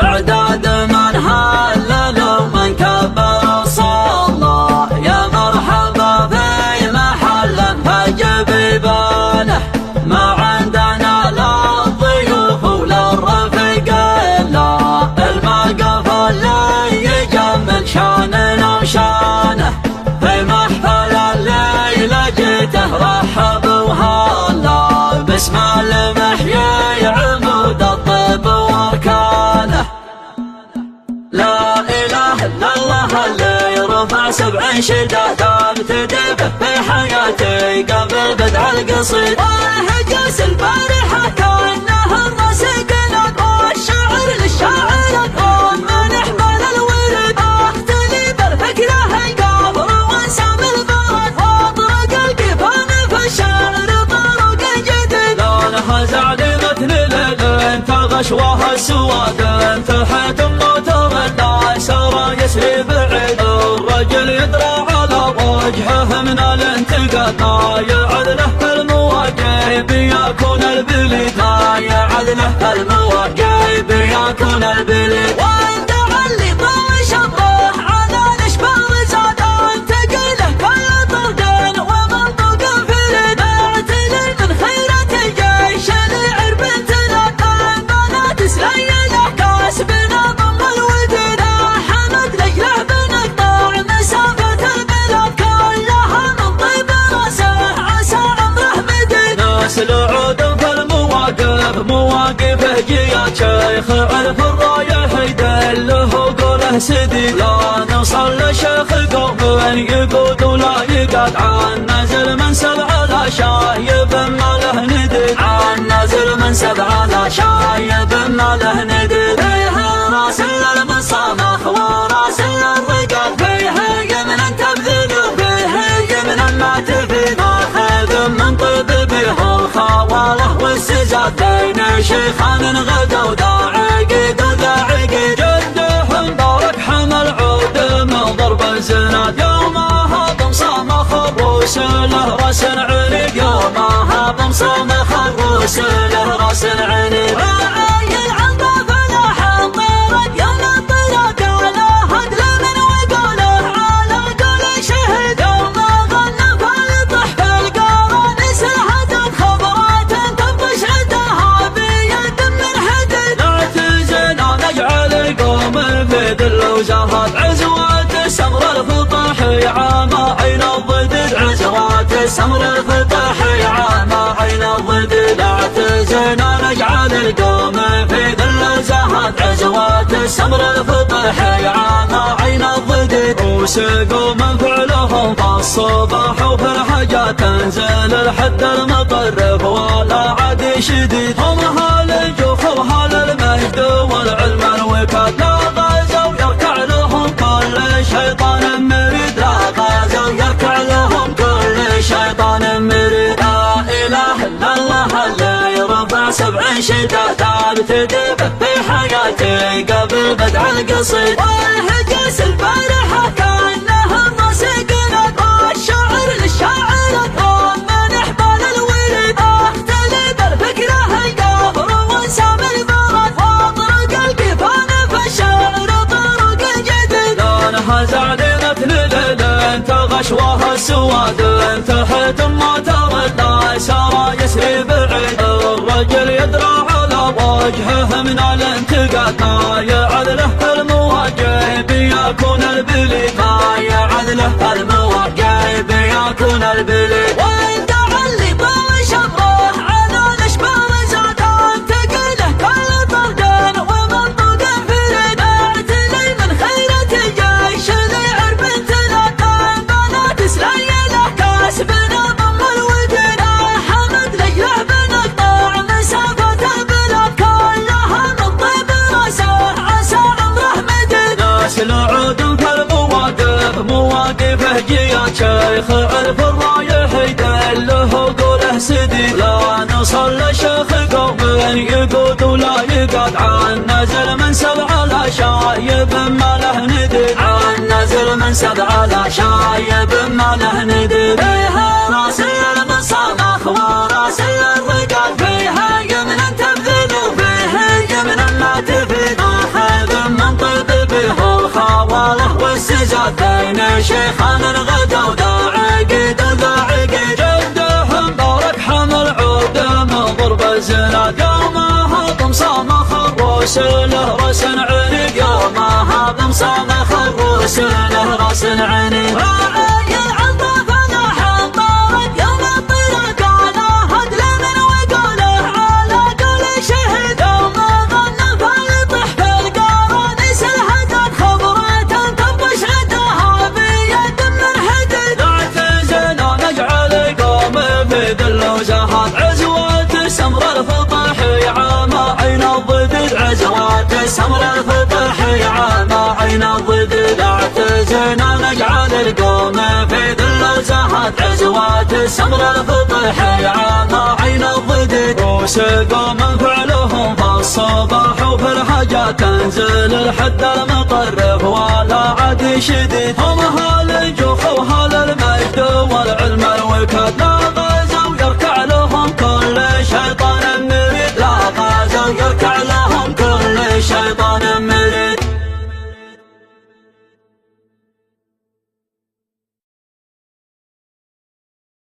اعداد من هلل ومن كبر صلى، يا مرحبا في محل فجبيبانه، ما عندنا لا الضيوف ولا الرفق الا المقف اللي يجمل شاننا وشانه، في محفل الليله جيته رحب وهلا، باسم المحيي عمود الطب واركانه. لا اله الا الله اللي يرفع 7 شدات ابتدي به في حياتي قبل بدع القصيد، والهجس البارحه كانه الراس قلب، والشعر للشاعر اكون من احمال الورد، اختلي بالفكره القبر وانسام البرد، واطرق القفان في الشعر طرق جديد. لونها زعلي مثل الليل تغشوها السواد، انتهت سارة يسري بعيد، الرجل يدرى على وجهه من الانتقاد، لا يعد له المواقع بيكون البليد، لا يعد له المواقع بيكون البليد. وانت اللي طاوش الروح على الاشبال زاد، انتقله كل طرد ومنطق فريد، اعتلي من خيرة الجيش العر بنتنا، البنات سليله كاسبنا ضم الوديد، العود في المواقف مواقفه جيات، شيخ عرف الرايح يدله قوله سديد، لا نوصل لشيخ قوم يقود ولا يقعد، عن نازل من 7 لا شايب ما له نديد، عن نازل من 7 لا شايب ما له نديد، فيها راس للمصامخ وراس للرقاد، فيها يمنا تبذل وفيها يمنا ما تفيد، ماخذ من طيب بها الخواله والسزاد، بين شيخان غدوا ذا عقيد وذا عقيد، جدهم بارك حمل عود من ضرب الزناد، يومها بمصامخ الروس له راس عنيد، يومها بمصامخ الروس له راس عنيد. وزهات عزوات السمر الفطاح عام عين الضدد، عزوات السمر الفطاح عام عين الضدد، اعتزنا نجعل القوم في ذل زهات، عزوات السمر الفطاح عام عين الضدد، وسقوا من فعلهم فالصباح وفي الحاجات تنزل الحد المطرف ولا عاد شديد، هم هال الجوف وهال المجد والعلم الوكاد، لا غازوا يركع لهم كل شيطان مريد، لا غازوا يركع لهم كل شيطان مريد. لا اله الا الله اللي يرفع 7 شدات ابتدي به في حياتي قبل بدع القصيد، والهجس البارحه كانه الراس قلب، والشعر للشاعر اكون من احبال الورد، اختلي بالفكره القبر وانسام البرد، واطرق القفان في الشعر طرق جديد. لونها زعلي مثل الليل تغشوها السواد، انتهت ما ترد سارة يسري بعيد، الرجل يدرى على وجهه من الانتقاد، ما يعد له المواقع بيكون البليد، ما يعد له المواقع بيكون البليد. وانت اللي طاوش الروح على الاشبال زاد، انتقله كل طرد ومنطق فريد، اعتلي من خيرة الجيش العر بنتنا، البنات سليله كاسبنا ضم الوديد، حمد لجله بنقطع مسافة البلاد، كلها من طيب راسه عسى عمره مديد. ناس العود في المواقف مواقفه جيات، شيخ عرف الرايح يدله قوله سديد، لا نوصل لشيخ قوم يقود ولا يقعد، عن نازل من 7 لا شايب ما له نديد، عن نازل من 7 لا شايب ما له نديد، فيها راس المصامخ وراس الرقاد، فيها يمنا تبذل وفيها يمنا ما تفيد، السجاد بين شيخان الغدا وذا عقد وذا عقد جدهم بارك حمل عود من ضرب الزناد يومها طمسام خروس له راس عنيد يومها طمسام خروس له راس عنيد سمر الفطح يعامى عين الضد اعتزنا نجعل القوم في ذل وزهات عزوات سمر الفطح يعامى عين الضد روس قوم فعلهم في الصباح وفي الحاجات تنزل الحد المطرف ولا عاد شديد هم